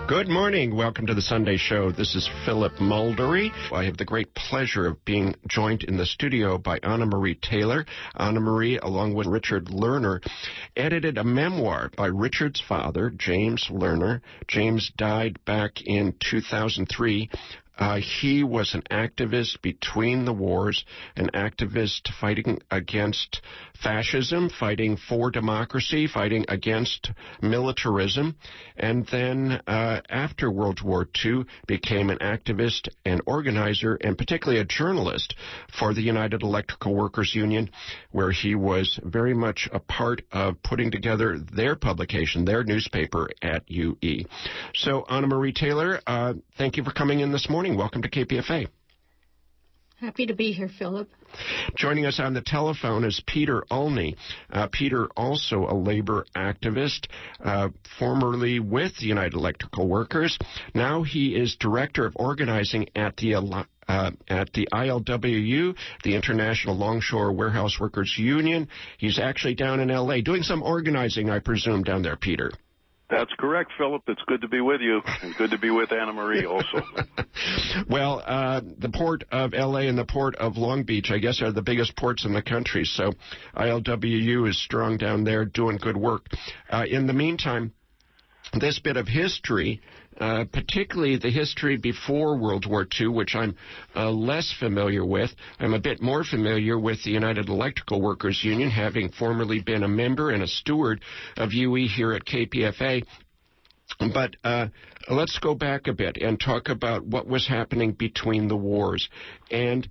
Good morning. Welcome to the Sunday Show. This is Phillip Maldari. I have the great pleasure of being joined in the studio by Anna Marie Taylor. Anna Marie, along with Richard Lerner, edited a memoir by Richard's father, James Lerner. James died back in 2003. He was an activist between the wars, an activist fighting against fascism, fighting for democracy, fighting against militarism, and then after World War II became an activist and organizer, and particularly a journalist for the United Electrical Workers Union, where he was very much a part of putting together their publication, their newspaper at UE. So, Anna Marie Taylor, thank you for coming in this morning. Welcome to KPFA. Happy to be here, Philip. Joining us on the telephone is Peter Olney. Peter, also a labor activist, formerly with the United Electrical Workers. Now he is director of organizing at the ILWU, the International Longshore Warehouse Workers Union. He's actually down in L.A. doing some organizing, I presume, down there, Peter. That's correct, Philip. It's good to be with you, and good to be with Anna Marie also. Well, the port of L.A. and the port of Long Beach, I guess, are the biggest ports in the country, so ILWU is strong down there doing good work. In the meantime, this bit of history, particularly the history before World War II, which I'm less familiar with. I'm a bit more familiar with the United Electrical Workers Union, having formerly been a member and a steward of UE here at KPFA. But let's go back a bit and talk about what was happening between the wars. And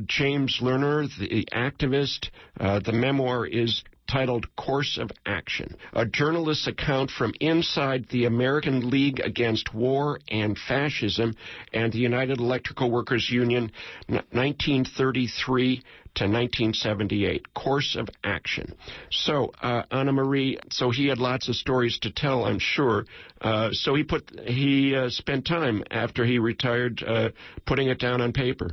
James Lerner, the activist, the memoir is titled Course of Action, a journalist's account from inside the American League Against War and Fascism and the United Electrical Workers Union, 1933 to 1978. Course of Action. So, Anna Marie, so he had lots of stories to tell, I'm sure. So he spent time after he retired putting it down on paper.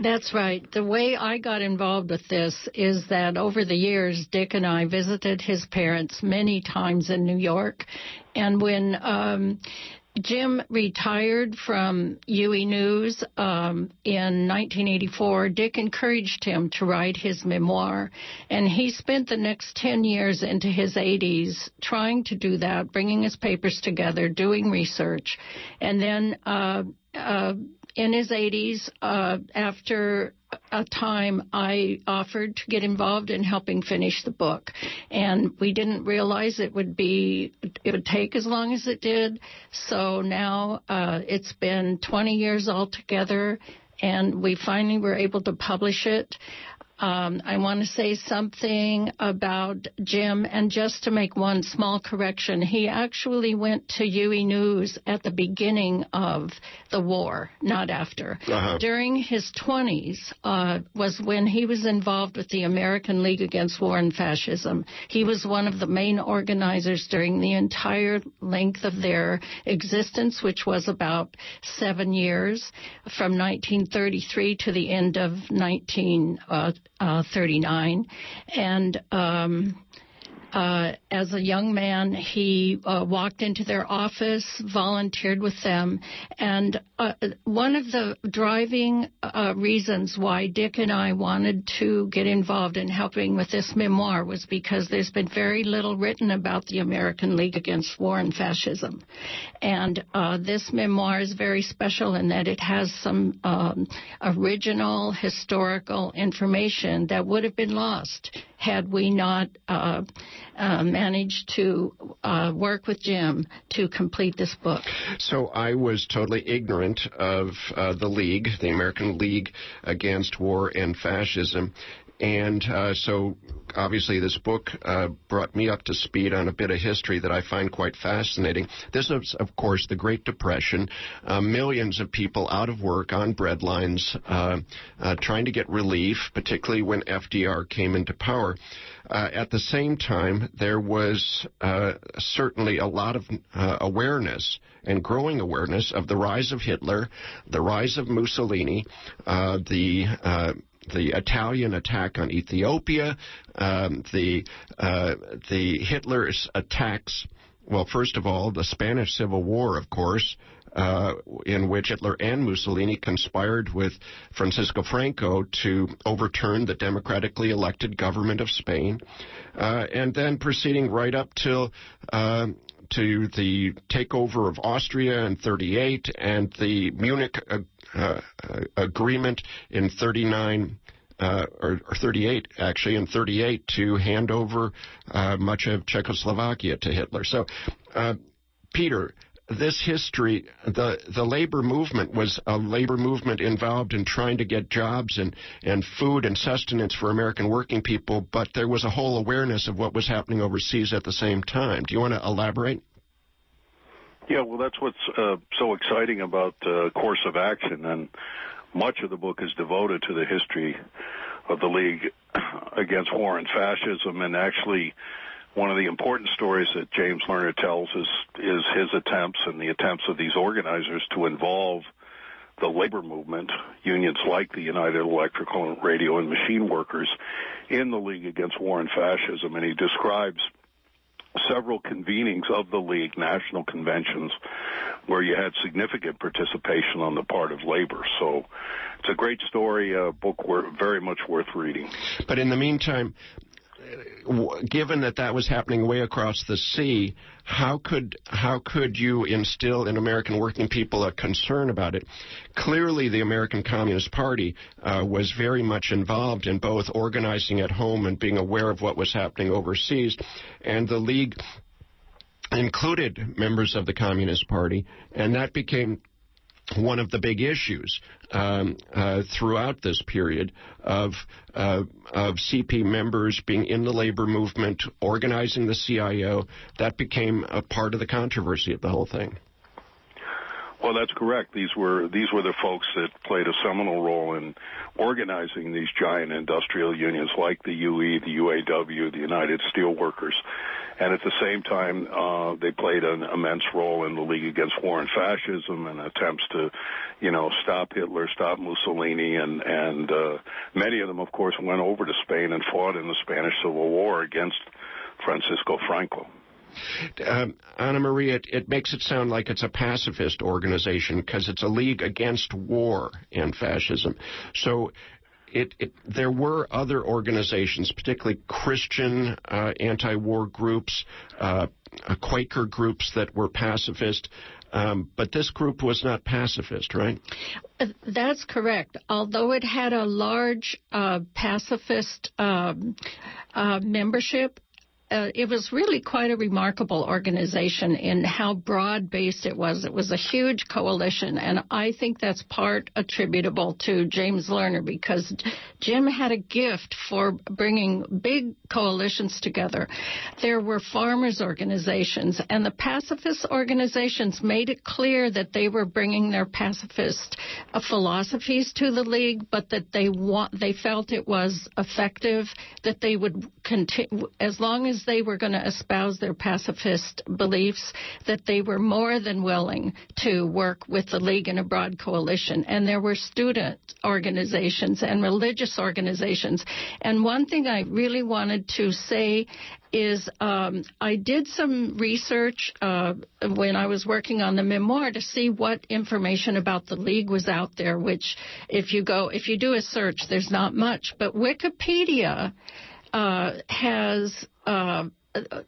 That's right. The way I got involved with this is that over the years, Dick and I visited his parents many times in New York. And when Jim retired from UE News in 1984, Dick encouraged him to write his memoir. And he spent the next 10 years into his 80s trying to do that, bringing his papers together, doing research. And then in his 80s, after a time, I offered to get involved in helping finish the book. And we didn't realize it would take as long as it did. So now it's been 20 years altogether, and we finally were able to publish it. I want to say something about Jim, and just to make one small correction, he actually went to UE News at the beginning of the war, not after. During his 20s was when he was involved with the American League Against War and Fascism. He was one of the main organizers during the entire length of their existence, which was about 7 years, from 1933 to the end of 1939, and as a young man, he walked into their office, volunteered with them, and one of the driving reasons why Dick and I wanted to get involved in helping with this memoir was because there's been very little written about the American League Against War and Fascism. And this memoir is very special in that it has some original historical information that would have been lost had we not managed to work with Jim to complete this book. So I was totally ignorant of the League, the American League Against War and Fascism. And so obviously this book brought me up to speed on a bit of history that I find quite fascinating. This is, of course, the Great Depression. Millions of people out of work on bread lines trying to get relief, particularly when FDR came into power. At the same time, there was certainly a lot of awareness and growing awareness of the rise of Hitler, the rise of Mussolini, the Italian attack on Ethiopia, the Hitler's attacks. Well, first of all, the Spanish Civil War, of course, in which Hitler and Mussolini conspired with Francisco Franco to overturn the democratically elected government of Spain, and then proceeding right up till to the takeover of Austria in 1938 and the Munich agreement in 1939. Or 38, actually, in 1938, to hand over much of Czechoslovakia to Hitler. So, Peter, this history, the labor movement was a labor movement involved in trying to get jobs and food and sustenance for American working people, but there was a whole awareness of what was happening overseas at the same time. Do you want to elaborate? Yeah, well, that's what's so exciting about Course of Action, and much of the book is devoted to the history of the League Against War and Fascism, and actually one of the important stories that James Lerner tells is his attempts and the attempts of these organizers to involve the labor movement, unions like the United Electrical, Radio, and Machine Workers, in the League Against War and Fascism, and he describes several convenings of the League, national conventions, where you had significant participation on the part of labor. So it's a great story, a book very much worth reading. But in the meantime, given that was happening way across the sea, how could you instill in American working people a concern about it? Clearly, the American Communist Party was very much involved in both organizing at home and being aware of what was happening overseas, and the League included members of the Communist Party, and that became one of the big issues throughout this period of CP members being in the labor movement, organizing the CIO. That became a part of the controversy of the whole thing. Well, that's correct. These were the folks that played a seminal role in organizing these giant industrial unions like the UE, the UAW, the United Steelworkers. And at the same time, they played an immense role in the League Against War and Fascism and attempts to, stop Hitler, stop Mussolini, and many of them, of course, went over to Spain and fought in the Spanish Civil War against Francisco Franco. Anna Maria, it makes it sound like it's a pacifist organization because it's a league against war and fascism. So there were other organizations, particularly Christian anti-war groups, Quaker groups that were pacifist, but this group was not pacifist, right? That's correct. Although it had a large pacifist membership, it was really quite a remarkable organization in how broad-based it was. It was a huge coalition, and I think that's part attributable to James Lerner, because Jim had a gift for bringing big coalitions together. There were farmers' organizations, and the pacifist organizations made it clear that they were bringing their pacifist philosophies to the League, but that they felt it was effective, that they would continue, as long as they were going to espouse their pacifist beliefs, that they were more than willing to work with the League in a broad coalition. And there were student organizations and religious organizations. And one thing I really wanted to say is I did some research when I was working on the memoir to see what information about the League was out there, which if you do a search, there's not much. But Wikipedia has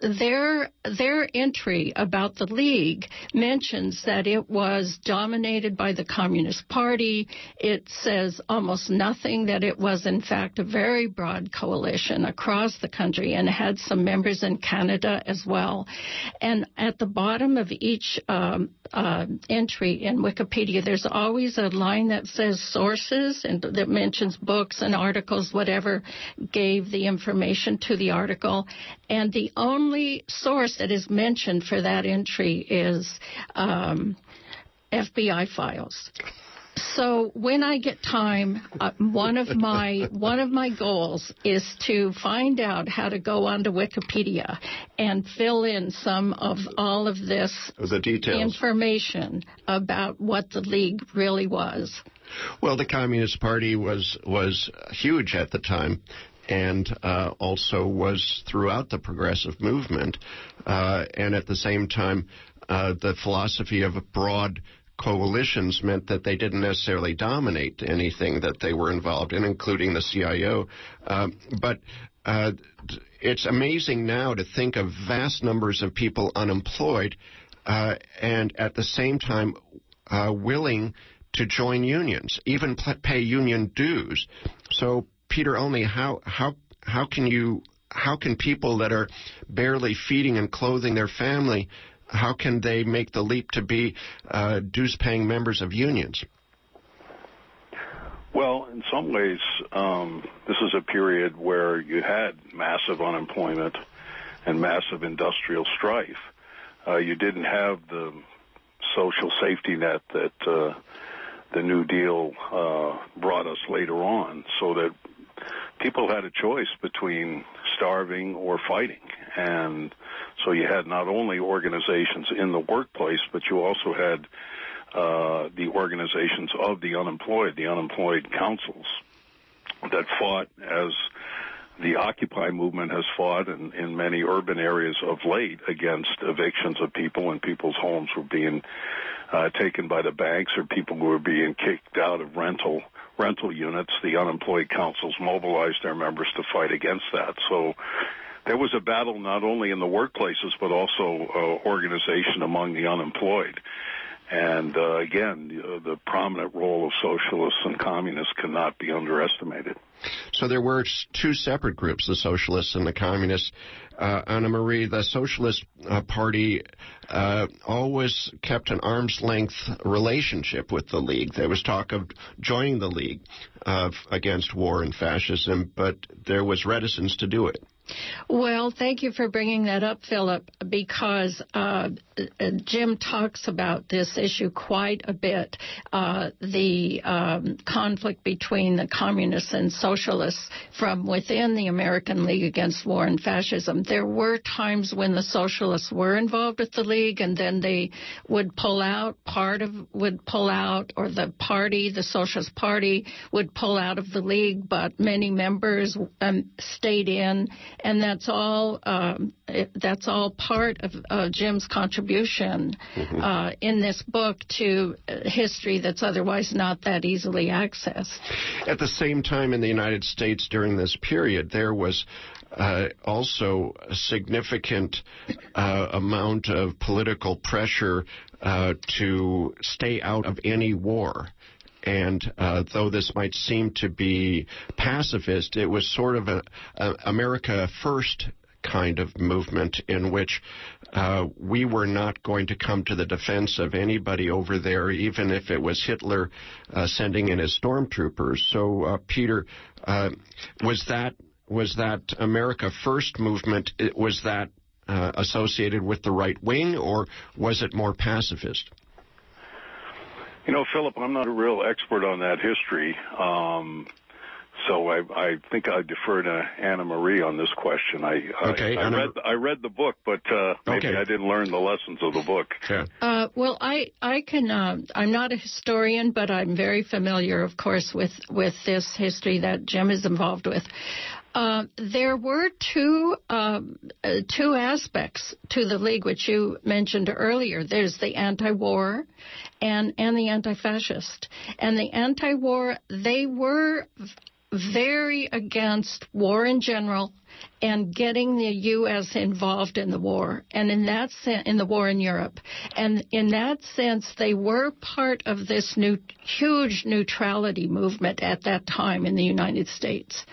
their entry about the League mentions that it was dominated by the Communist Party. It says almost nothing that it was, in fact, a very broad coalition across the country and had some members in Canada as well. And at the bottom of each entry in Wikipedia, there's always a line that says sources, and that mentions books and articles, whatever gave the information to the article. And the only source that is mentioned for that entry is FBI files. So when I get time, one of my goals is to find out how to go onto Wikipedia and fill in some of all of this the details, information about what the League really was. Well, the Communist Party was huge at the time, and also was throughout the progressive movement. And at the same time, the philosophy of broad coalitions meant that they didn't necessarily dominate anything that they were involved in, including the CIO. But it's amazing now to think of vast numbers of people unemployed and at the same time willing to join unions, even pay union dues. So, Peter Olney, how can people that are barely feeding and clothing their family, how can they make the leap to be dues-paying members of unions? Well, in some ways, this is a period where you had massive unemployment and massive industrial strife. You didn't have the social safety net that the New Deal brought us later on, so that people had a choice between starving or fighting. And so you had not only organizations in the workplace, but you also had the organizations of the unemployed councils that fought, as the Occupy movement has fought in many urban areas of late, against evictions of people, and people's homes were being taken by the banks, or people were being kicked out of rental units. The unemployed councils mobilized their members to fight against that. So there was a battle not only in the workplaces, but also organization among the unemployed. And again, the prominent role of socialists and communists cannot be underestimated. So there were two separate groups, the socialists and the communists. Anna Marie, the Socialist Party always kept an arm's length relationship with the League. There was talk of joining the League against war and fascism, but there was reticence to do it. Well, thank you for bringing that up, Philip, because Jim talks about this issue quite a bit, the conflict between the communists and socialists from within the American League Against War and Fascism. There were times when the socialists were involved with the League, and then they would pull out, would pull out, or the party, the Socialist Party, would pull out of the League, but many members stayed in. And that's all part of Jim's contribution in this book to history that's otherwise not that easily accessed. At the same time, in the United States during this period, there was also a significant amount of political pressure to stay out of any war. And though this might seem to be pacifist, it was sort of a America First kind of movement in which we were not going to come to the defense of anybody over there, even if it was Hitler sending in his stormtroopers. So, Peter, was that America First movement, was that associated with the right wing, or was it more pacifist? You know, Philip, I'm not a real expert on that history, so I think I defer to Anna Marie on this question. I read the book, but maybe I didn't learn the lessons of the book. Yeah. Well, I can. I'm not a historian, but I'm very familiar, of course, with this history that Jim is involved with. There were two aspects to the League, which you mentioned earlier. There's the anti-war and the anti-fascist. And the anti-war, they were very against war in general and getting the U.S. involved in the war, and in that in the war in Europe. And in that sense, they were part of this huge neutrality movement at that time in the United States.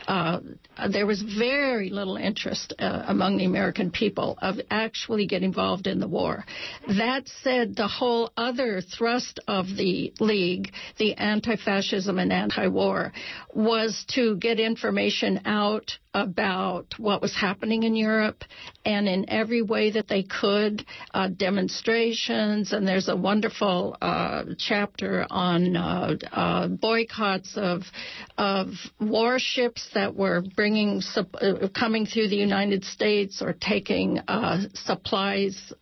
There was very little interest among the American people of actually getting involved in the war. That said, the whole other thrust of the League, the anti-fascism and anti-war, was to get information out about what was happening in Europe, and in every way that they could, demonstrations, and there's a wonderful chapter on boycotts of warships that were coming through the United States or taking supplies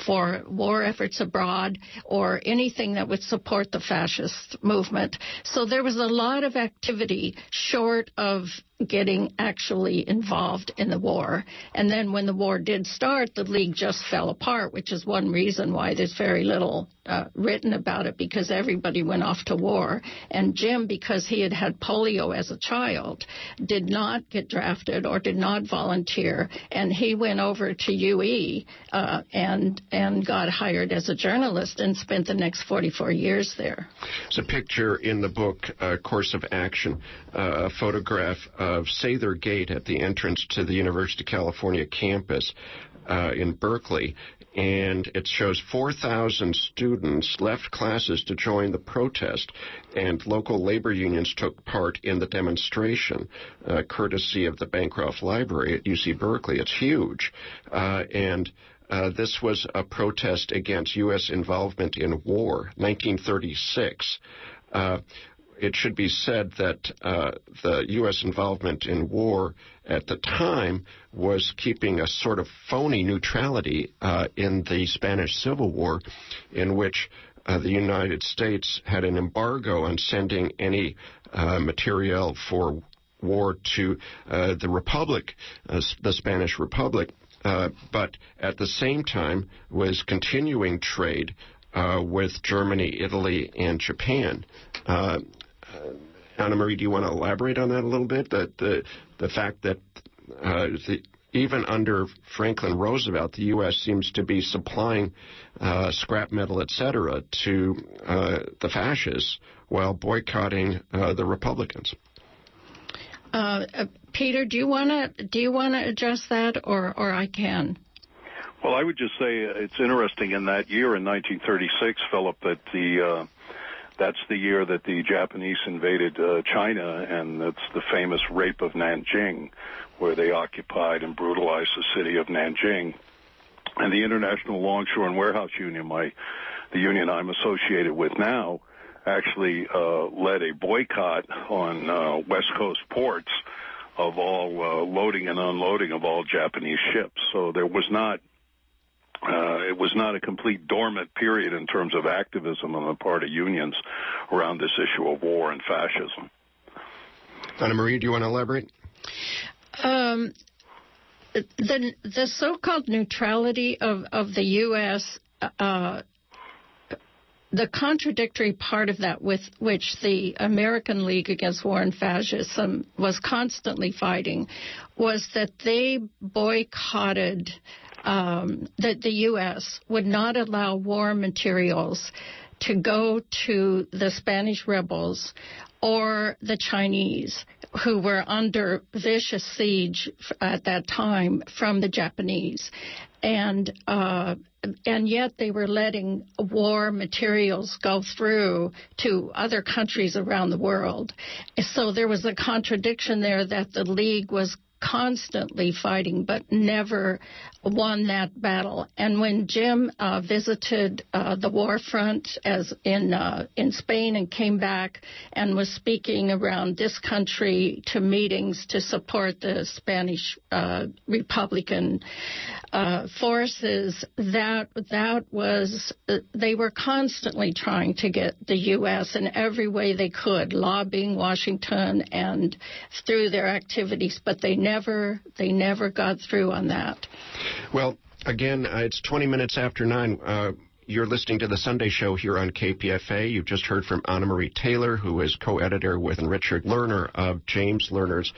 for war efforts abroad or anything that would support the fascist movement. So there was a lot of activity short of getting actually involved in the war. And then when the war did start, the League just fell apart, which is one reason why there's very little written about it, because everybody went off to war. And Jim, because he had had polio as a child, did not get drafted or did not volunteer. And he went over to UE and got hired as a journalist and spent the next 44 years there. There's a picture in the book, Course of Action, a photograph of Sather Gate at the entrance to the University of California campus in Berkeley, and it shows 4,000 students left classes to join the protest, and local labor unions took part in the demonstration, courtesy of the Bancroft Library at UC Berkeley. It's huge, and this was a protest against U.S. involvement in war, 1936. It should be said that the U.S. involvement in war at the time was keeping a sort of phony neutrality in the Spanish Civil War, in which the United States had an embargo on sending any material for war to the Republic, the Spanish Republic, but at the same time was continuing trade with Germany, Italy, and Japan. Anna Marie, do you want to elaborate on that a little bit? The fact that even under Franklin Roosevelt, the U.S. seems to be supplying scrap metal, etc., to the fascists while boycotting the Republicans. Peter, do you want to address that, or I can? Well, I would just say it's interesting in that year in 1936, Philip, that that's the year that the Japanese invaded China, and that's the famous rape of Nanjing, where they occupied and brutalized the city of Nanjing. And the International Longshore and Warehouse Union, the union I'm associated with now, actually led a boycott on West Coast ports of all loading and unloading of all Japanese ships. So there was not it was not a complete dormant period in terms of activism on the part of unions around this issue of war and fascism. Anna Marie, do you want to elaborate? The so-called neutrality of the U.S., the contradictory part of that with which the American League Against War and Fascism was constantly fighting was that they boycotted that the U.S. would not allow war materials to go to the Spanish rebels or the Chinese, who were under vicious siege at that time from the Japanese. And yet they were letting war materials go through to other countries around the world. So there was a contradiction there that the League was constantly fighting but never won that battle. And when Jim visited the war front as in Spain and came back and was speaking around this country to meetings to support the Spanish Republican forces, that was they were constantly trying to get the U.S. in every way they could, lobbying Washington and through their activities, but they never got through on that. Well, again, it's 20 minutes after 9. You're listening to the Sunday Show here on KPFA. You've just heard from Anna Marie Taylor, who is co-editor with Richard Lerner of James Lerner's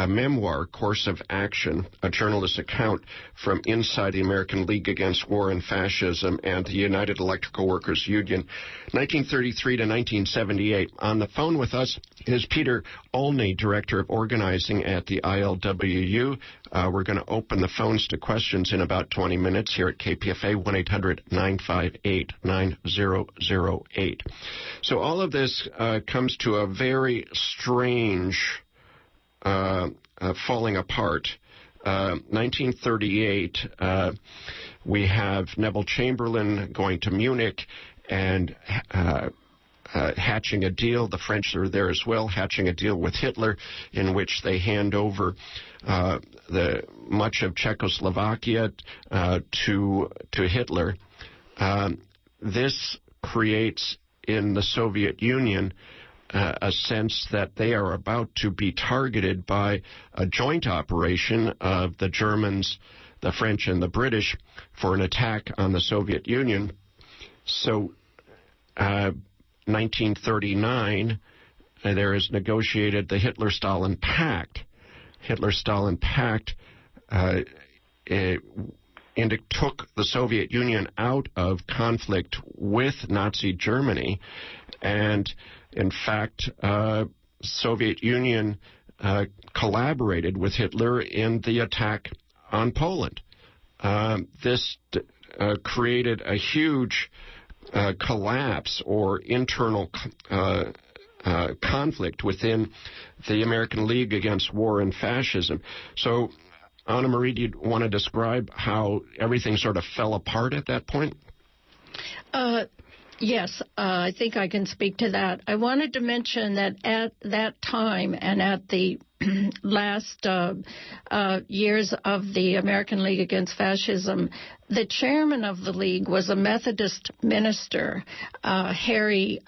memoir, Course of Action, a journalist's account from inside the American League Against War and Fascism and the United Electrical Workers Union, 1933 to 1978. On the phone with us is Peter Olney, Director of Organizing at the ILWU. We're going to open the phones to questions in about 20 minutes here at KPFA, 1-800-958-9008. So all of this comes to a very strange falling apart. 1938, we have Neville Chamberlain going to Munich and hatching a deal. The French are there as well, hatching a deal with Hitler, in which they hand over much of Czechoslovakia to Hitler. This creates in the Soviet Union a sense that they are about to be targeted by a joint operation of the Germans, the French, and the British for an attack on the Soviet Union. So 1939, there is negotiated the Hitler-Stalin Pact. Hitler-Stalin Pact took the Soviet Union out of conflict with Nazi Germany, and in fact, Soviet Union collaborated with Hitler in the attack on Poland. This created a huge collapse or internal conflict within the American League Against War and Fascism. So, Anna Marie, do you want to describe how everything sort of fell apart at that point? Yes, I think I can speak to that. I wanted to mention that at that time and at the last years of the American League Against Fascism, the chairman of the League was a Methodist minister, Harry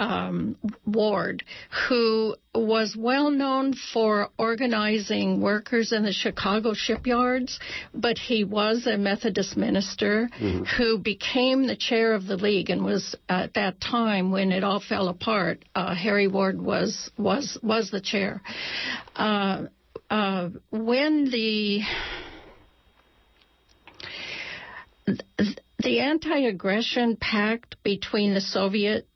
Ward, who was well known for organizing workers in the Chicago shipyards, but he was a Methodist minister who became the chair of the League and was at that time when it all fell apart. Harry Ward was the chair. When the anti-aggression pact between the Soviet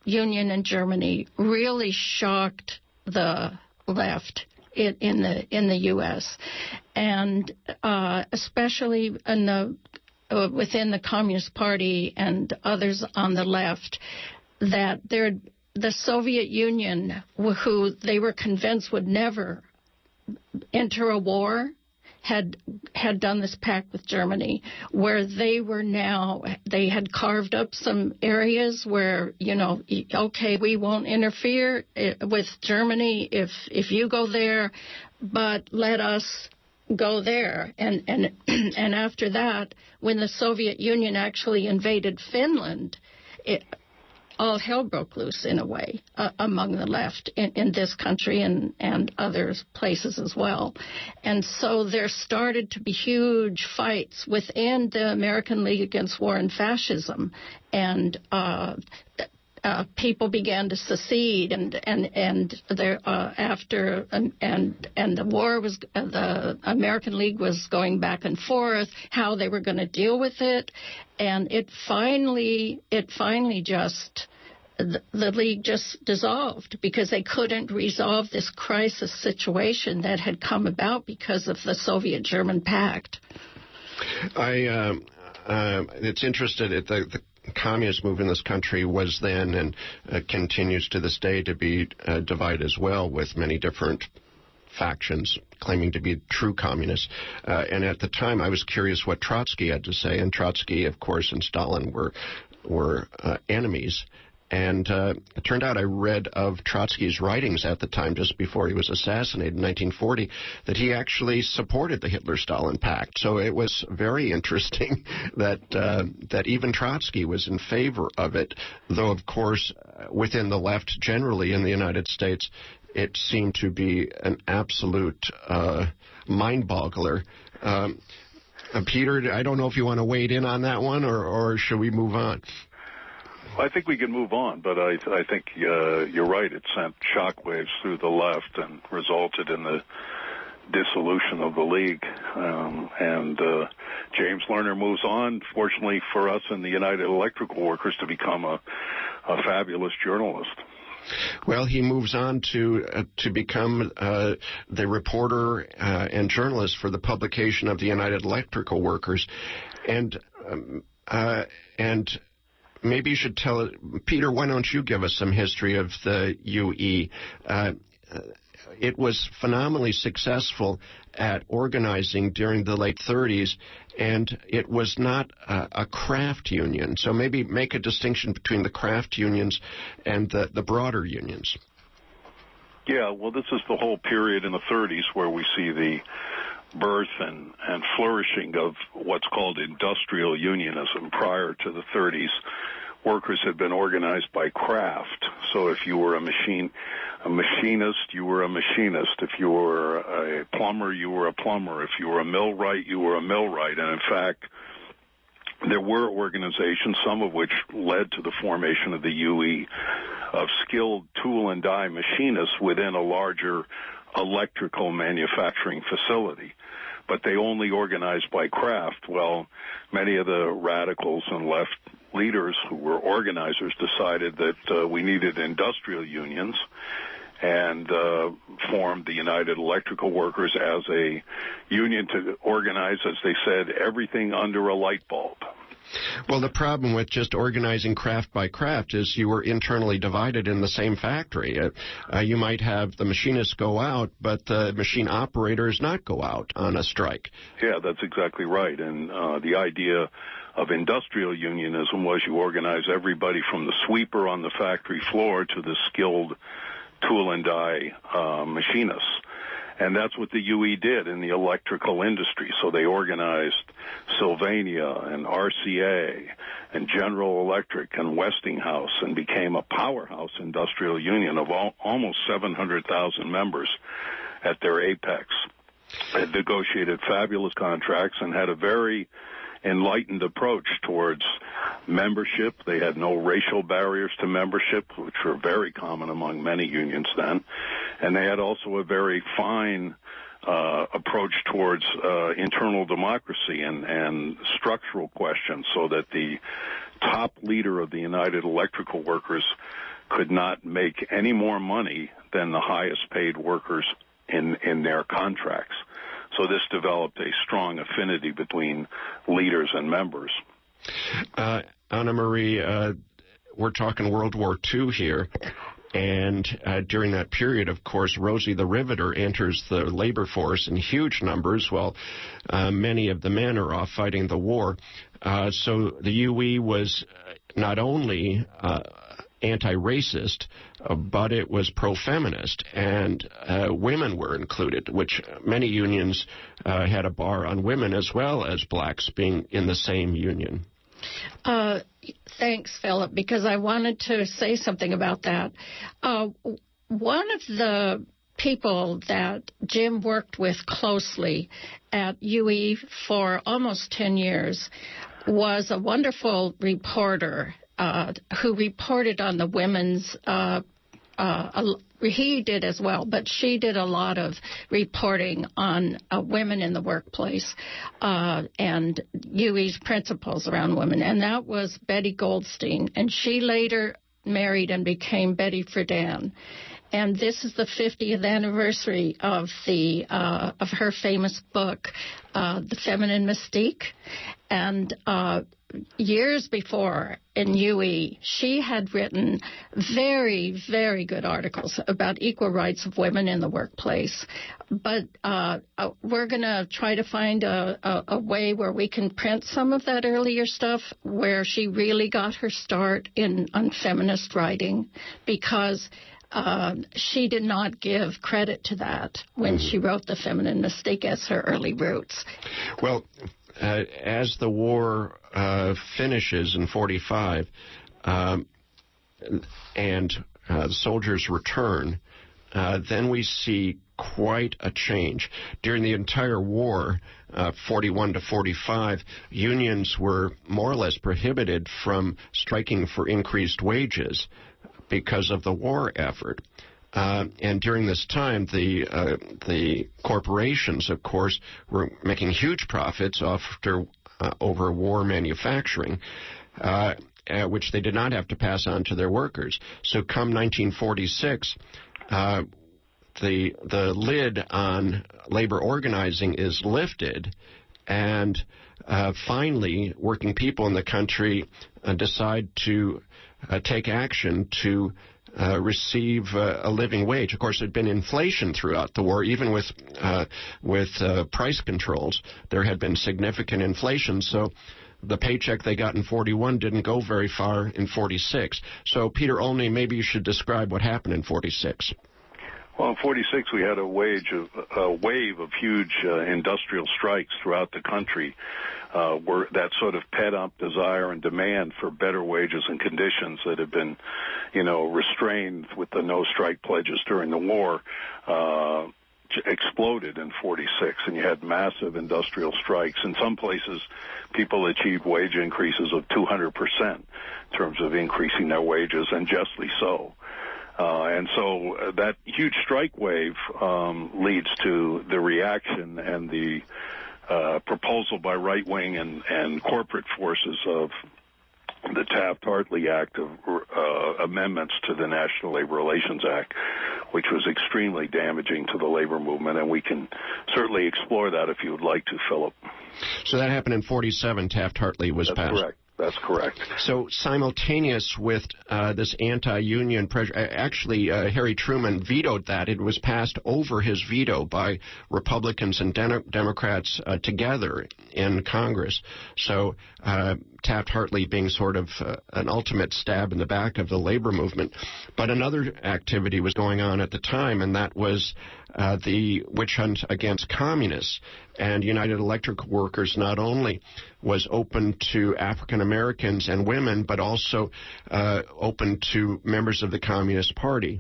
Union and Germany really shocked the left in the U.S. and especially within the Communist Party and others on the left, that the Soviet Union, who they were convinced would never enter a war, had done this pact with Germany, where they had carved up some areas where, okay, we won't interfere with Germany if you go there, but let us go there. And after that, when the Soviet Union actually invaded Finland, all hell broke loose in a way among the left in this country and other places as well. And so there started to be huge fights within the American League Against War and Fascism, and people began to secede, and the war was, the American League was going back and forth how they were going to deal with it, and it finally just, the League just dissolved because they couldn't resolve this crisis situation that had come about because of the Soviet-German pact. It's interesting that the communist movement in this country was then and continues to this day to be divided as well, with many different factions claiming to be true communists. And at the time, I was curious what Trotsky had to say. And Trotsky, of course, and Stalin were enemies. And it turned out I read of Trotsky's writings at the time, just before he was assassinated in 1940, that he actually supported the Hitler-Stalin Pact. So it was very interesting that even Trotsky was in favor of it, though, of course, within the left generally in the United States, it seemed to be an absolute mind-boggler. Peter, I don't know if you want to wade in on that one, or should we move on? I think we can move on, but I think you're right. It sent shockwaves through the left and resulted in the dissolution of the League. And James Lerner moves on, fortunately for us in the United Electrical Workers, to become a fabulous journalist. Well, he moves on to become the reporter and journalist for the publication of the United Electrical Workers, and maybe you should tell Peter. Why don't you give us some history of the UE? it was phenomenally successful at organizing during the late 30s, and it was not a craft union. So maybe make a distinction between the craft unions and the broader unions. Yeah, well, this is the whole period in the 30s where we see the birth and flourishing of what's called industrial unionism. Prior to the 30s, workers had been organized by craft. So if you were a machinist, you were a machinist. If you were a plumber, you were a plumber. If you were a millwright, you were a millwright. And in fact, there were organizations, some of which led to the formation of the UE, of skilled tool and die machinists within a larger electrical manufacturing facility. But they only organized by craft. Well, many of the radicals and left leaders who were organizers decided that we needed industrial unions and formed the United Electrical Workers as a union to organize, as they said, everything under a light bulb. Well, the problem with just organizing craft by craft is you were internally divided in the same factory. You might have the machinists go out, but the machine operators not go out on a strike. Yeah, that's exactly right. And the idea of industrial unionism was you organize everybody from the sweeper on the factory floor to the skilled tool and die machinists. And that's what the UE did in the electrical industry. So they organized Sylvania and RCA and General Electric and Westinghouse and became a powerhouse industrial union of almost 700,000 members at their apex. They negotiated fabulous contracts and had a very enlightened approach towards membership. They had no racial barriers to membership, which were very common among many unions then. And they had also a very fine approach towards internal democracy and structural questions, so that the top leader of the United Electrical Workers could not make any more money than the highest paid workers in their contracts. So this developed a strong affinity between leaders and members. Anna Marie, we're talking World War II here. And during that period, of course, Rosie the Riveter enters the labor force in huge numbers, while many of the men are off fighting the war. So the UE was not only anti-racist, but it was pro-feminist, and women were included, which many unions had a bar on women as well as blacks being in the same union. Thanks, Philip, because I wanted to say something about that. One of the people that Jim worked with closely at UE for almost 10 years was a wonderful reporter who reported on the women's he did as well, but she did a lot of reporting on women in the workplace and UE's principles around women, and that was Betty Goldstein, and she later married and became Betty Friedan. And this is the 50th anniversary of of her famous book, The Feminine Mystique. And years before in UE, she had written very, very good articles about equal rights of women in the workplace. But we're going to try to find a way where we can print some of that earlier stuff where she really got her start on feminist writing, because she did not give credit to that when she wrote The Feminine Mystique as her early roots. Well, as the war finishes in 45 and the soldiers return, then we see quite a change. During the entire war, 41 to 45, unions were more or less prohibited from striking for increased wages because of the war effort. And during this time, the corporations, of course, were making huge profits over war manufacturing, which they did not have to pass on to their workers. So come 1946, the lid on labor organizing is lifted, and finally, working people in the country decide to take action to receive a living wage. Of course, there had been inflation throughout the war, even with price controls. There had been significant inflation, so the paycheck they got in 41 didn't go very far in 46. So, Peter Olney, maybe you should describe what happened in 46. Well, in 46, we had a wave of huge industrial strikes throughout the country, where that sort of pent-up desire and demand for better wages and conditions that had been, restrained with the no-strike pledges during the war, exploded in 46, and you had massive industrial strikes. In some places, people achieved wage increases of 200% in terms of increasing their wages, and justly so. And so that huge strike wave leads to the reaction and the proposal by right-wing and corporate forces of the Taft-Hartley Act of amendments to the National Labor Relations Act, which was extremely damaging to the labor movement, and we can certainly explore that if you would like to, Phillip. So that happened in 47, Taft-Hartley was passed. That's correct. That's correct. So simultaneous with this anti-union pressure, actually Harry Truman vetoed that. It was passed over his veto by Republicans and Democrats together in Congress. So Taft-Hartley being sort of an ultimate stab in the back of the labor movement. But another activity was going on at the time, and that was the witch hunt against communists. And United Electric Workers not only was open to African Americans and women, but also open to members of the Communist Party.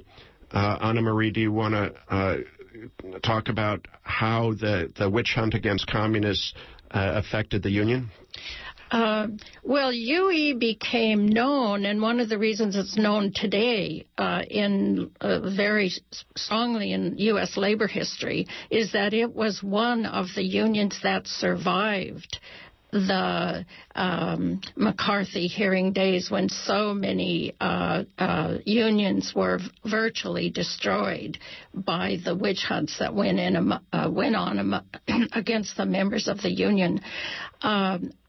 Anna Marie, do you want to talk about how the witch hunt against communists affected the Union? Well, UE became known, and one of the reasons it's known today very strongly in U.S. labor history is that it was one of the unions that survived the McCarthy hearing days when so many unions were virtually destroyed by the witch hunts that went on against the members of the union.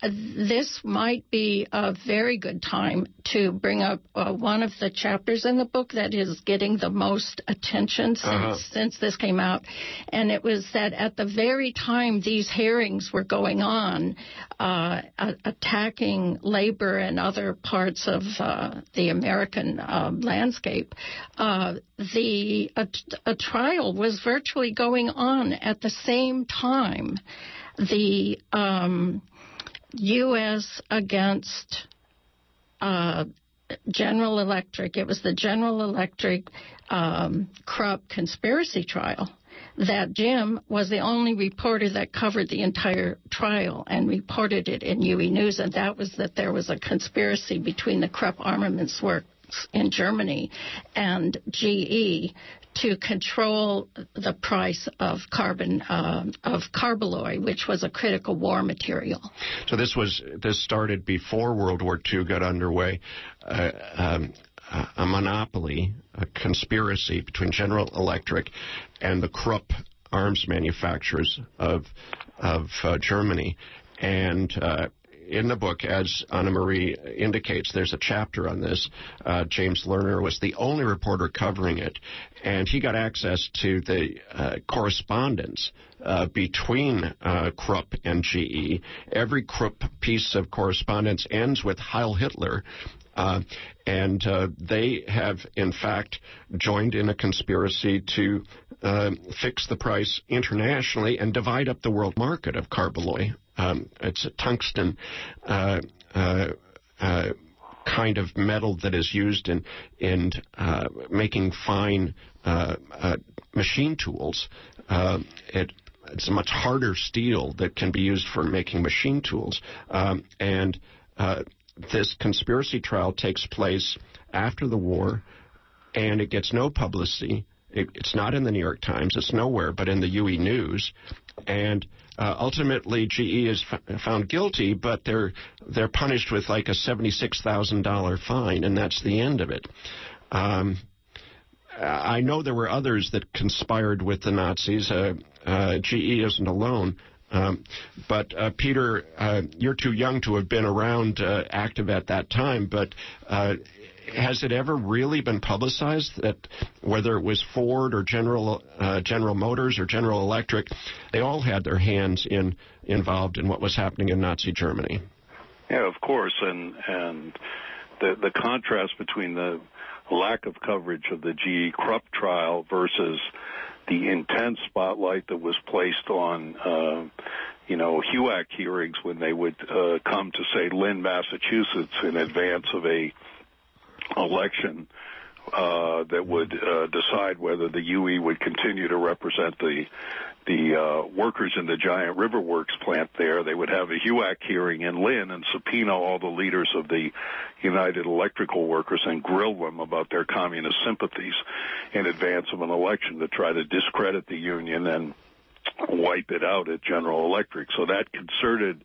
This might be a very good time to bring up one of the chapters in the book that is getting the most attention since this came out. And it was that at the very time these hearings were going on, attacking labor and other parts of the American landscape, a trial was virtually going on at the same time. The U.S. against General Electric. It was the General Electric Krupp conspiracy trial that Jim was the only reporter that covered the entire trial and reported it in UE News, and that was that there was a conspiracy between the Krupp Armaments Works in Germany and GE to control the price of carbaloy, which was a critical war material. So this started before World War II got underway. A monopoly, a conspiracy between General Electric and the Krupp arms manufacturers of Germany, and in the book, as Anna Marie indicates, there's a chapter on this. James Lerner was the only reporter covering it, and he got access to the correspondence between Krupp and GE. Every Krupp piece of correspondence ends with Heil Hitler, and they have, in fact, joined in a conspiracy to fix the price internationally and divide up the world market of carbaloy. It's a tungsten kind of metal that is used in making fine machine tools. It's a much harder steel that can be used for making machine tools. And this conspiracy trial takes place after the war, and it gets no publicity. It's not in the New York Times. It's nowhere but in the UE News. And ultimately, GE is found guilty, but they're punished with like a $76,000 fine, and that's the end of it. I know there were others that conspired with the Nazis. GE isn't alone. But Peter, you're too young to have been around active at that time, but has it ever really been publicized that whether it was Ford or General Motors or General Electric, they all had their hands involved in what was happening in Nazi Germany? Yeah, of course, and the contrast between the lack of coverage of the GE Krupp trial versus the intense spotlight that was placed on HUAC hearings when they would come to, say, Lynn, Massachusetts in advance of a election that would decide whether the UE would continue to represent the workers in the giant River Works plant there. They would have a HUAC hearing in Lynn and subpoena all the leaders of the United Electrical Workers and grill them about their communist sympathies in advance of an election to try to discredit the union and wipe it out at General Electric. So that concerted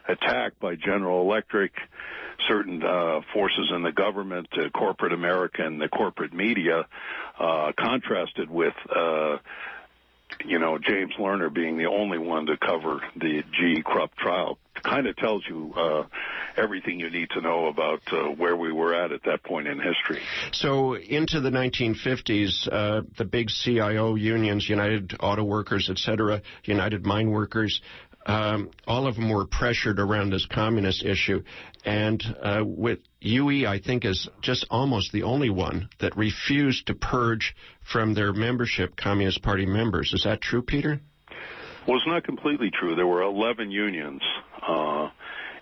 attack by General Electric, certain forces in the government, corporate America, and the corporate media, contrasted with James Lerner being the only one to cover the GE Krupp trial. Kind of tells you everything you need to know about where we were at that point in history. So into the 1950s, the big CIO unions, United Auto Workers, etc., United Mine Workers, all of them were pressured around this communist issue. And with UE, I think, is just almost the only one that refused to purge from their membership Communist Party members. Is that true, Peter? Well, it's not completely true. There were 11 unions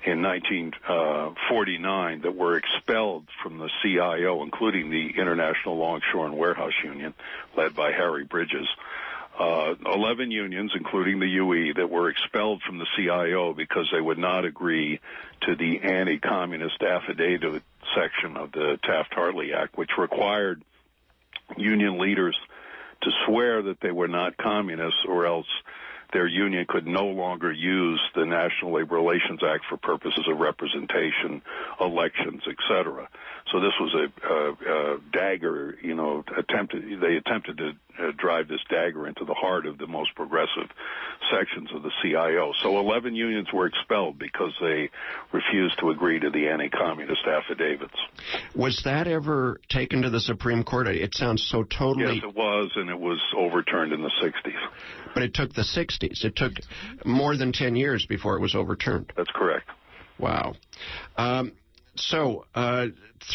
in 1949 that were expelled from the CIO, including the International Longshore and Warehouse Union, led by Harry Bridges. 11 unions, including the UE, that were expelled from the CIO because they would not agree to the anti-communist affidavit section of the Taft-Hartley Act, which required union leaders to swear that they were not communists, or else their union could no longer use the National Labor Relations Act for purposes of representation, elections, etc. So this was a dagger, they attempted to drive this dagger into the heart of the most progressive sections of the CIO. So 11 unions were expelled because they refused to agree to the anti-communist affidavits. Was that ever taken to the Supreme Court? It sounds so totally... Yes, it was, and it was overturned in the 60s. But it took the 60s. It took more than 10 years before it was overturned. That's correct. Wow. So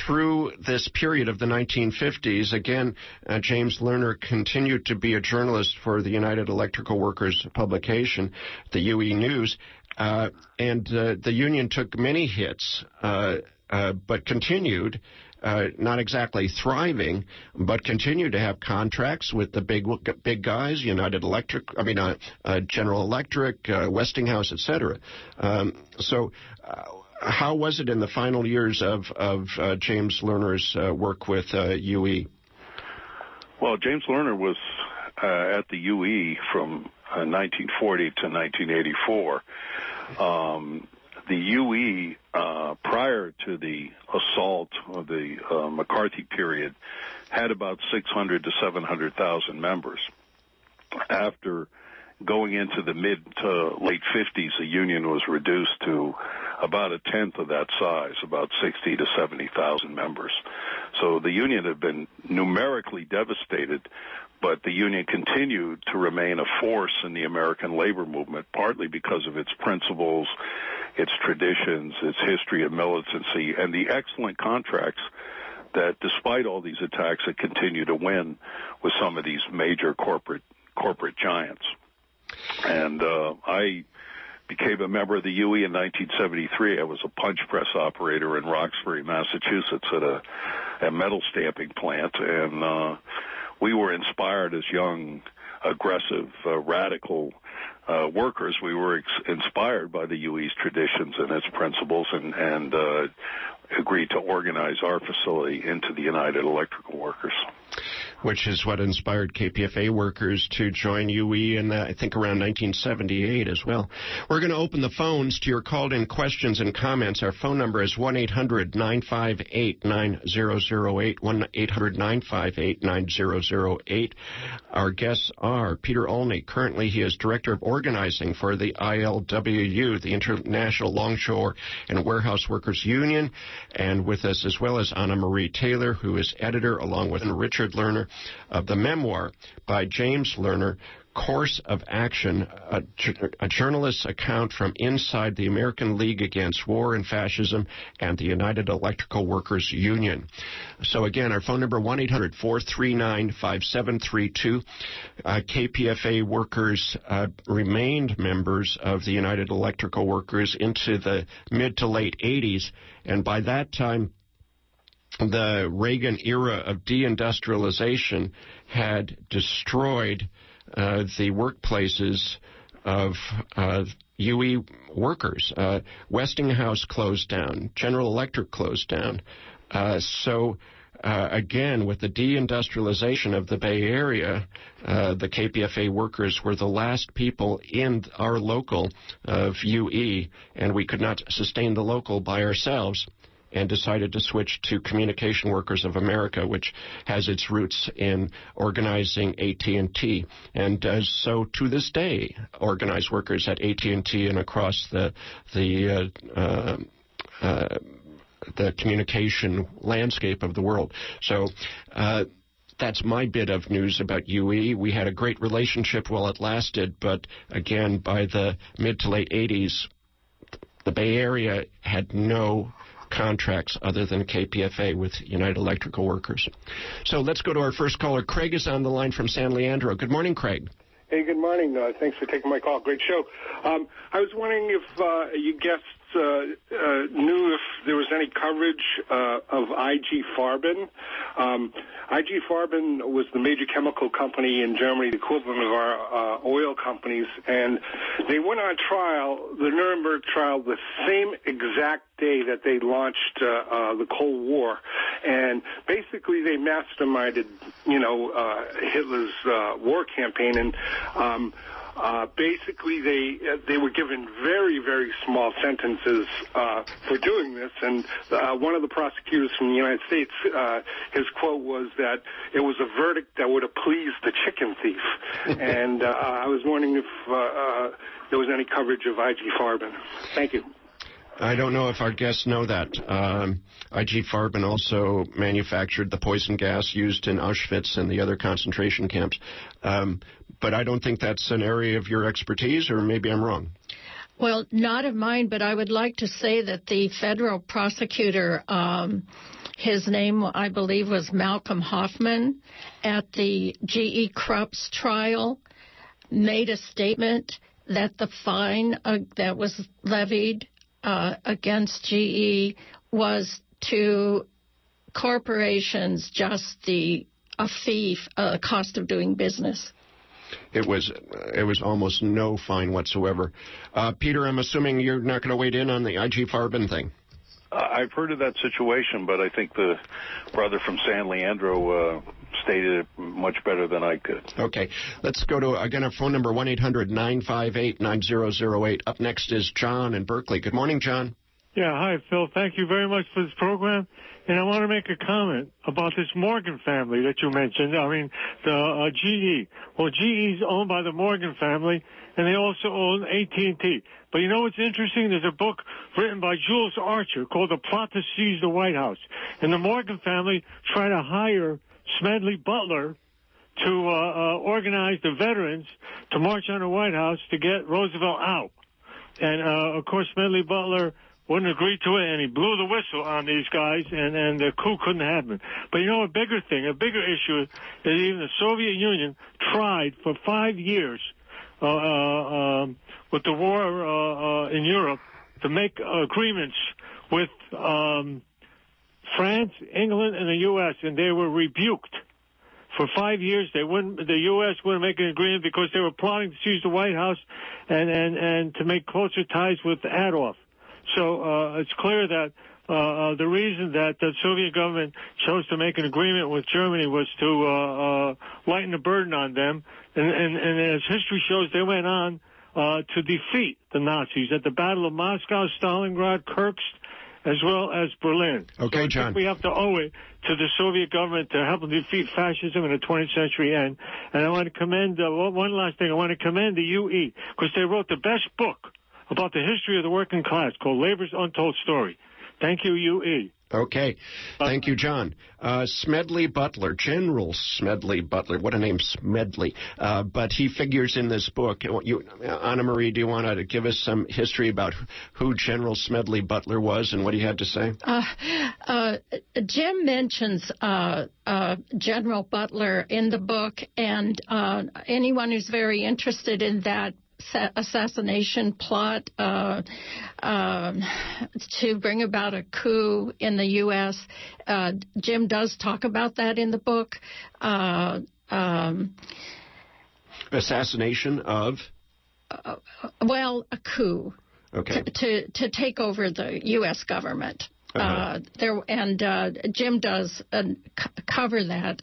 through this period of the 1950s, again, James Lerner continued to be a journalist for the United Electrical Workers publication, the UE News, and the union took many hits, but continued, not exactly thriving, but continued to have contracts with the big guys, United Electric, General Electric, Westinghouse, etc. How was it in the final years of James Lerner's work with UE? Well, James Lerner was at the UE from 1940 to 1984. The UE, prior to the assault of the McCarthy period, had about 600 to 700,000 members. After going into the mid to late 50s, the union was reduced to about a tenth of that size, about 60 to 70,000 members. So the union had been numerically devastated, but the union continued to remain a force in the American labor movement, partly because of its principles, its traditions, its history of militancy, and the excellent contracts that, despite all these attacks, it continued to win with some of these major corporate giants. And I became a member of the UE in 1973. I was a punch press operator in Roxbury, Massachusetts, at a metal stamping plant, and we were inspired as young, aggressive, radical workers. We were inspired by the UE's traditions and its principles, and agreed to organize our facility into the United Electrical Workers. which is what inspired KPFA workers to join UE in, I think, around 1978 as well. We're going to open the phones to your called-in questions and comments. Our phone number is 1-800-958-9008, 1-800-958-9008. Our guests are Peter Olney. Currently, he is Director of Organizing for the ILWU, the International Longshore and Warehouse Workers Union, and with us as well as Anna Marie Taylor, who is editor, along with Richard Lerner, of the memoir by James Lerner, Course of Action, a journalist's account from inside the American League Against War and Fascism and the United Electrical Workers Union. So again, our phone number, 1-800-439-5732. KPFA workers remained members of the United Electrical Workers into the mid to late 80s, and by that time, the Reagan era of deindustrialization had destroyed the workplaces of UE workers. Westinghouse closed down. General Electric closed down. Again, with the deindustrialization of the Bay Area, the KPFA workers were the last people in our local of UE, and we could not sustain the local by ourselves, and decided to switch to Communication Workers of America, which has its roots in organizing AT&T, and does so to this day, organize workers at AT&T and across the communication landscape of the world. So that's my bit of news about UE. We had a great relationship while it lasted, but again, by the mid to late 80s, the Bay Area had no contracts other than KPFA with United Electrical Workers. So let's go to our first caller. Craig is on the line from San Leandro. Good morning, Craig. Hey, good morning. Thanks for taking my call. Great show. I was wondering if you guests knew if there was any coverage of IG Farben. IG Farben was the major chemical company in Germany, the equivalent of our oil companies, and they went on trial, the Nuremberg trial, the same exact day that they launched the Cold War. And basically they masterminded, Hitler's war campaign, and basically they were given very, very small sentences for doing this, and one of the prosecutors from the United States, his quote was that it was a verdict that would have pleased the chicken thief. And I was wondering if there was any coverage of IG Farben. Thank you. I don't know if our guests know that. IG Farben also manufactured the poison gas used in Auschwitz and the other concentration camps. But I don't think that's an area of your expertise, or maybe I'm wrong. Well, not of mine, but I would like to say that the federal prosecutor, his name, I believe, was Malcolm Hoffman, at the GE Krupp's trial, made a statement that the fine that was levied against GE was to corporations just a fee, cost of doing business. It was almost no fine whatsoever. Peter, I'm assuming you're not going to wade in on the IG Farben thing. I've heard of that situation, but I think the brother from San Leandro stated it much better than I could. Okay. Let's go to, again, our phone number, 1-800-958-9008. Up next is John in Berkeley. Good morning, John. Yeah, hi, Phil. Thank you very much for this program. And I want to make a comment about this Morgan family that you mentioned. I mean, the GE. Well, GE is owned by the Morgan family, and they also own AT&T. But you know what's interesting? There's a book written by Jules Archer called The Plot to Seize the White House. And the Morgan family tried to hire Smedley Butler to organize the veterans to march on the White House to get Roosevelt out. And, of course, Smedley Butler wouldn't agree to it, and he blew the whistle on these guys, and the coup couldn't happen. But you know, a bigger issue is even the Soviet Union tried for 5 years with the war in Europe to make agreements with France, England, and the U.S., and they were rebuked. For 5 years, the U.S. wouldn't make an agreement because they were plotting to seize the White House and to make closer ties with Adolf. So it's clear that the reason that the Soviet government chose to make an agreement with Germany was to lighten the burden on them. And as history shows, they went on to defeat the Nazis at the Battle of Moscow, Stalingrad, Kursk, as well as Berlin. Okay, so John. We have to owe it to the Soviet government to help them defeat fascism in the 20th century end. And I want to commend, one last thing, I want to commend the UE, because they wrote the best book about the history of the working class called Labor's Untold Story. Thank you, UE. Okay. Thank you, John. Smedley Butler, General Smedley Butler. What a name, Smedley. But he figures in this book. Anna Marie, do you want to give us some history about who General Smedley Butler was and what he had to say? Jim mentions General Butler in the book, and anyone who's very interested in that assassination plot to bring about a coup in the U.S. Jim does talk about that in the book. Assassination of? Well, a coup. Okay. To take over the U.S. government. Jim does cover that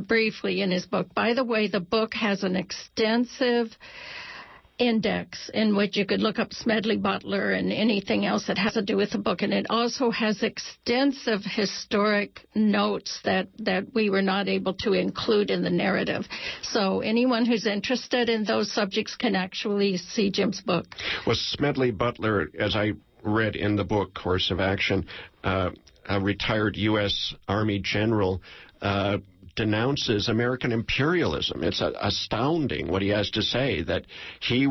briefly in his book. By the way, the book has an extensive index in which you could look up Smedley Butler and anything else that has to do with the book. And it also has extensive historic notes that we were not able to include in the narrative. So anyone who's interested in those subjects can actually see Jim's book. Well, Smedley Butler, as I read in the book, Course of Action, a retired U.S. Army general, denounces American imperialism. It's astounding what he has to say, that he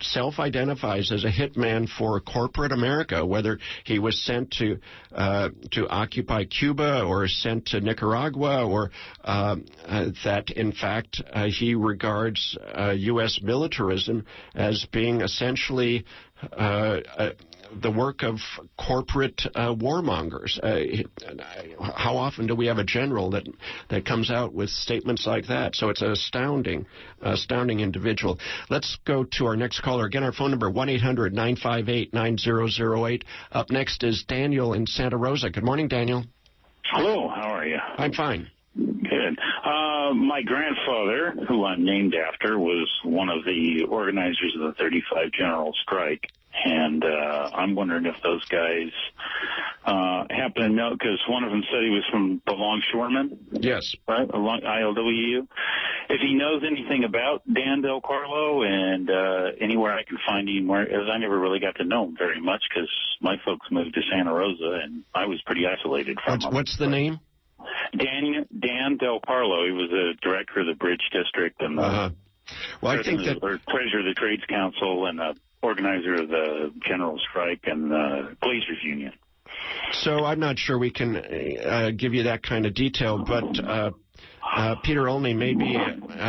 self-identifies as a hitman for corporate America, whether he was sent to occupy Cuba or sent to Nicaragua, or that in fact he regards U.S. militarism as being essentially the work of corporate warmongers. How often do we have a general that comes out with statements like that? So it's an astounding individual. Let's go to our next caller. Again, our phone number, 1-800-958-9008. Up next is Daniel in Santa Rosa. Good morning, Daniel. Hello, how are you? I'm fine. Good. My grandfather, who I'm named after, was one of the organizers of the 35 General Strike. And I'm wondering if those guys happen to know, because one of them said he was from the Longshoremen. Yes. Right, along ILWU. If he knows anything about Dan Del Carlo and anywhere I can find him, as I never really got to know him very much because my folks moved to Santa Rosa and I was pretty isolated from him. What's the name? Dan Del Carlo. He was a director of the Bridge District and well, I think that treasurer of the Trades Council and organizer of the General Strike and the Glazers Union. So I'm not sure we can give you that kind of detail, but Peter Olney, maybe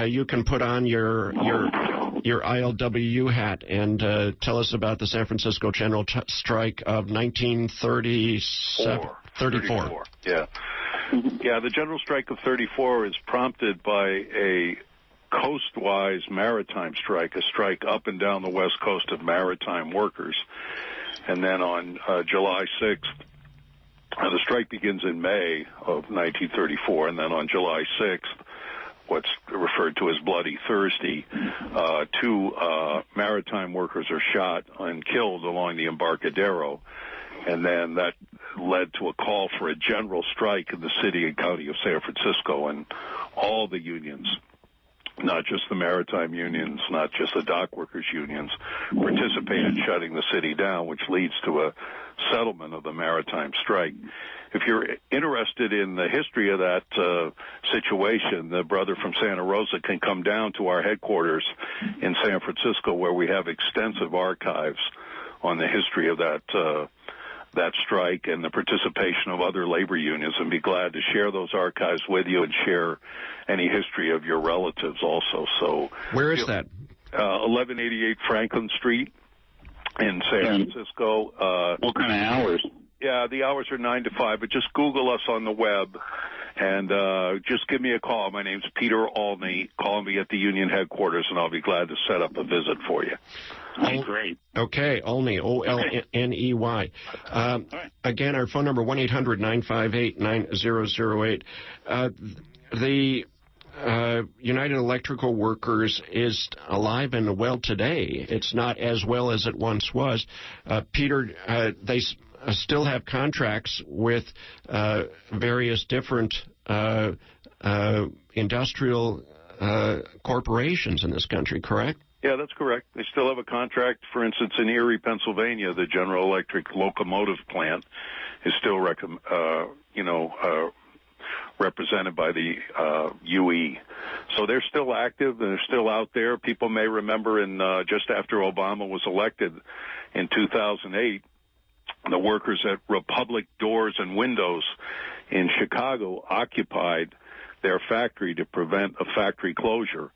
you can put on your ILWU hat and tell us about the San Francisco General Strike of 1934. Yeah. Yeah, the General Strike of 34 is prompted by a coastwise maritime strike, a strike up and down the west coast of maritime workers. And then on July 6th, the strike begins in May of 1934, and then on July 6th, what's referred to as Bloody Thursday, two maritime workers are shot and killed along the Embarcadero. And then that led to a call for a general strike in the city and county of San Francisco, and all the unions, not just the maritime unions, not just the dock workers unions, participated in shutting the city down, which leads to a settlement of the maritime strike. If you're interested in the history of that situation, the brother from Santa Rosa can come down to our headquarters in San Francisco, where we have extensive archives on the history of that strike and the participation of other labor unions, and be glad to share those archives with you and share any history of your relatives also. So, where is that? 1188 Franklin Street in San Francisco. What kind of hours? Yeah, the hours are 9 to 5, but just Google us on the web, And just give me a call. My name's Peter Olney. Call me at the union headquarters, and I'll be glad to set up a visit for you. Great. Okay, Olney, Olney. Again, our phone number, 1-800-958-9008. The United Electrical Workers is alive and well today. It's not as well as it once was. Peter, they still have contracts with various different industrial corporations in this country, correct? Yeah, that's correct. They still have a contract. For instance, in Erie, Pennsylvania, the General Electric locomotive plant is still represented by the UE. So they're still active and they're still out there. People may remember just after Obama was elected in 2008, the workers at Republic Doors and Windows in Chicago occupied their factory to prevent a factory closure.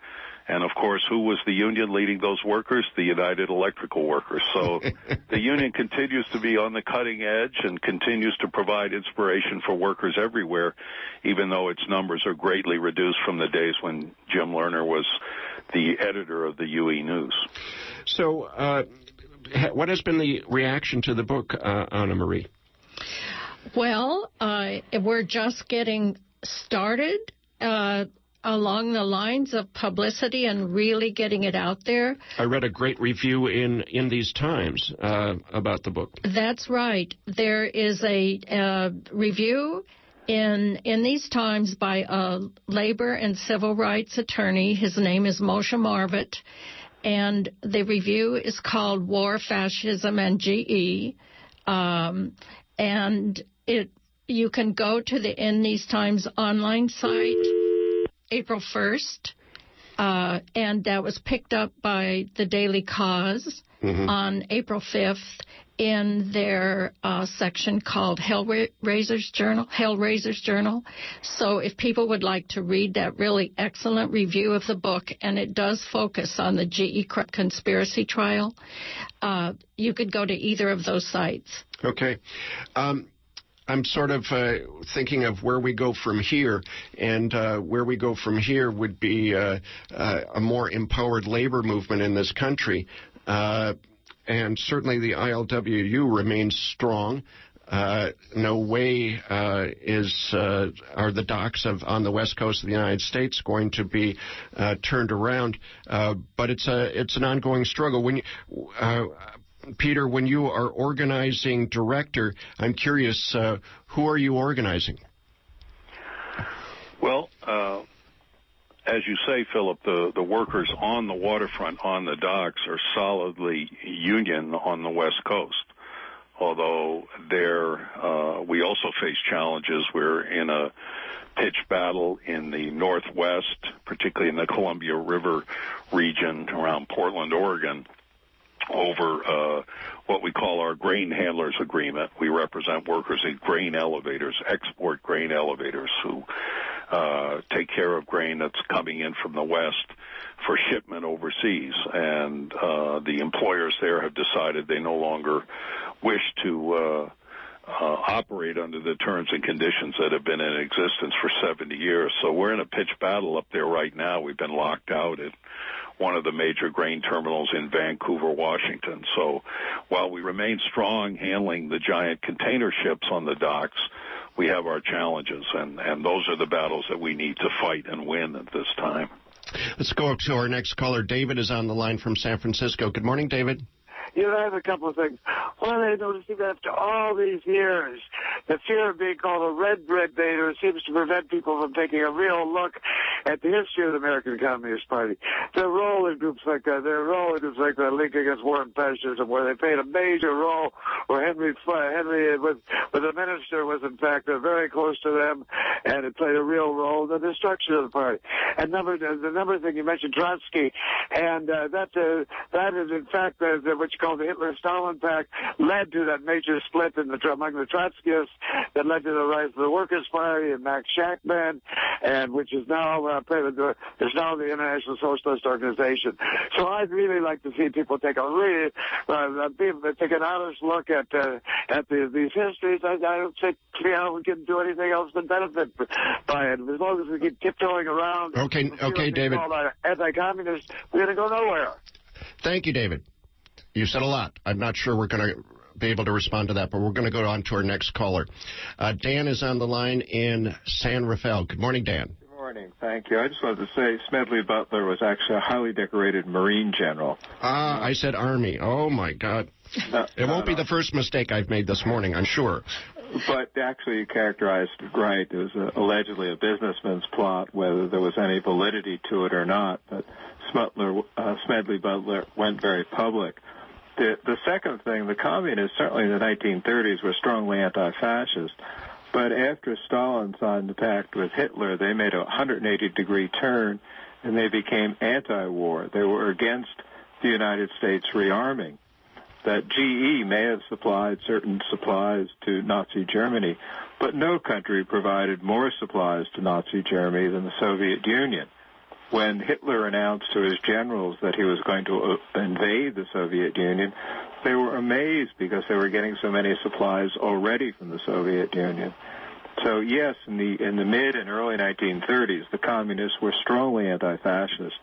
And, of course, who was the union leading those workers? The United Electrical Workers. So the union continues to be on the cutting edge and continues to provide inspiration for workers everywhere, even though its numbers are greatly reduced from the days when Jim Lerner was the editor of the UE News. So what has been the reaction to the book, Anna Marie? Well, we're just getting started. Along the lines of publicity and really getting it out there. I read a great review in these Times about the book. That's right. There is a review in these Times by a labor and civil rights attorney. His name is Moshe Marvit, and the review is called War, Fascism, and GE. And you can go to the In These Times online site April 1st, and that was picked up by the Daily Cause on April 5th in their section called Hellraiser's Journal. So if people would like to read that really excellent review of the book, and it does focus on the GE conspiracy trial, you could go to either of those sites. Okay. I'm sort of thinking of where we go from here, and where we go from here would be a more empowered labor movement in this country. And certainly the ILWU remains strong. No way are the docks on the west coast of the United States going to be turned around. But it's an ongoing struggle. Peter, when you are organizing director, I'm curious, who are you organizing? Well, as you say, Philip, the workers on the waterfront, on the docks, are solidly union on the West Coast. Although we also face challenges. We're in a pitch battle in the Northwest, particularly in the Columbia River region around Portland, Oregon, over what we call our grain handlers agreement. We represent workers in grain elevators, export grain elevators, who take care of grain that's coming in from the West for shipment overseas. And the employers there have decided they no longer wish to operate under the terms and conditions that have been in existence for 70 years. So we're in a pitch battle up there right now. We've been locked out at one of the major grain terminals in Vancouver, Washington. So while we remain strong handling the giant container ships on the docks, we have our challenges, and those are the battles that we need to fight and win at this time. Let's go to our next caller. David is on the line from San Francisco. Good morning, David. You know, I have a couple of things. One, I noticed that after all these years, the fear of being called a red breadbaiter seems to prevent people from taking a real look at the history of the American Communist Party. Their role in groups like that, the League Against War and Fascism, where they played a major role, where Henry with the minister, was in fact very close to them, and it played a real role in the destruction of the party. And the number thing you mentioned, Trotsky, and that is in fact what you call the Hitler-Stalin Pact, led to that major split among the Trotskyists that led to the rise of the Workers' Party and Max Shachtman, and which is now the International Socialist Organization. So I'd really like to see people take a take an honest look at these histories. I don't think we can do anything else than benefit by it. As long as we keep tiptoeing around. Okay, David. Anti-communist, we're going to go nowhere. Thank you, David. You said a lot. I'm not sure we're going to be able to respond to that, but we're going to go on to our next caller. Dan is on the line in San Rafael. Good morning, Dan. Good morning. Thank you. I just wanted to say Smedley Butler was actually a highly decorated Marine general. I said Army. Oh, my God. It won't be the first mistake I've made this morning, I'm sure. But actually, you characterized it right. It was allegedly a businessman's plot, whether there was any validity to it or not. But Smedley Butler went very public. The second thing, the communists, certainly in the 1930s, were strongly anti-fascist. But after Stalin signed the pact with Hitler, they made a 180-degree turn, and they became anti-war. They were against the United States rearming. That GE may have supplied certain supplies to Nazi Germany, but no country provided more supplies to Nazi Germany than the Soviet Union. When Hitler announced to his generals that he was going to invade the Soviet Union, they were amazed because they were getting so many supplies already from the Soviet Union. So yes, in the mid and early 1930s, the communists were strongly anti-fascist.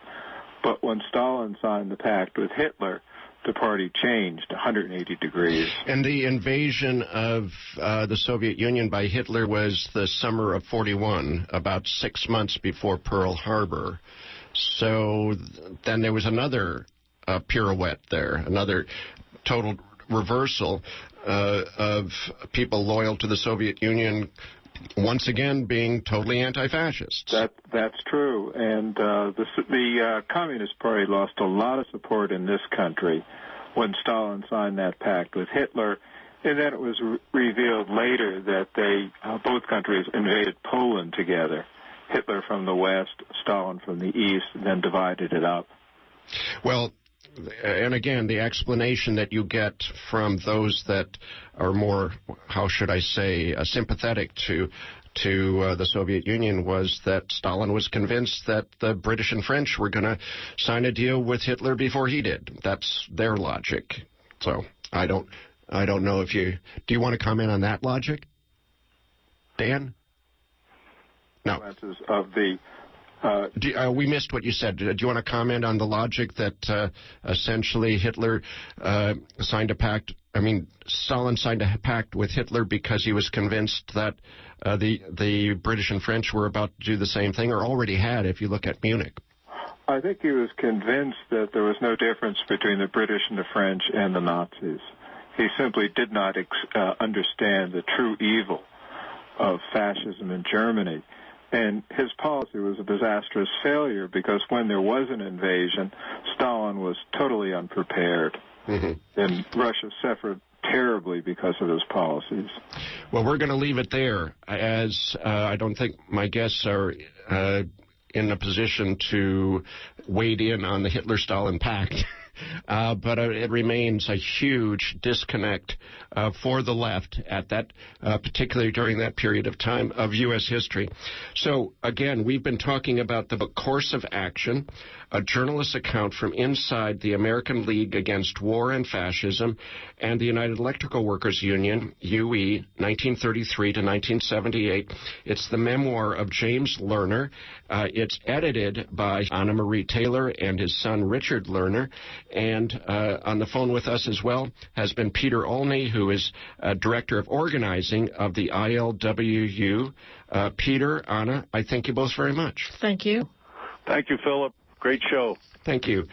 But when Stalin signed the pact with Hitler, the party changed 180 degrees. And the invasion of the Soviet Union by Hitler was the summer of 41, about 6 months before Pearl Harbor. So then there was another pirouette there, another total reversal of people loyal to the Soviet Union once again being totally anti-fascist. That's true. And the Communist Party lost a lot of support in this country when Stalin signed that pact with Hitler. And then it was revealed later that both countries invaded Poland together. Hitler from the west, Stalin from the east, and then divided it up. Well, and again, the explanation that you get from those that are more, how should I say, sympathetic to the Soviet Union was that Stalin was convinced that the British and French were going to sign a deal with Hitler before he did. That's their logic. So I don't know if do you want to comment on that logic, Dan? No. Of the we missed what you said. Do you want to comment on the logic that essentially Hitler signed a pact? I mean, Stalin signed a pact with Hitler because he was convinced that the British and French were about to do the same thing, or already had, if you look at Munich. I think he was convinced that there was no difference between the British and the French and the Nazis. He simply did not understand the true evil of fascism in Germany. And his policy was a disastrous failure because when there was an invasion, Stalin was totally unprepared. Mm-hmm. And Russia suffered terribly because of his policies. Well, we're going to leave it there, as I don't think my guests are in a position to wade in on the Hitler-Stalin pact. But it remains a huge disconnect for the left at that, particularly during that period of time of U.S. history. So, again, we've been talking about the book Course of Action, a journalist's account from inside the American League Against War and Fascism and the United Electrical Workers Union, UE, 1933 to 1978. It's the memoir of James Lerner. It's edited by Anna Marie Taylor and his son Richard Lerner. And on the phone with us as well has been Peter Olney, who is Director of Organizing of the ILWU. Peter, Anna, I thank you both very much. Thank you. Thank you, Philip. Great show. Thank you.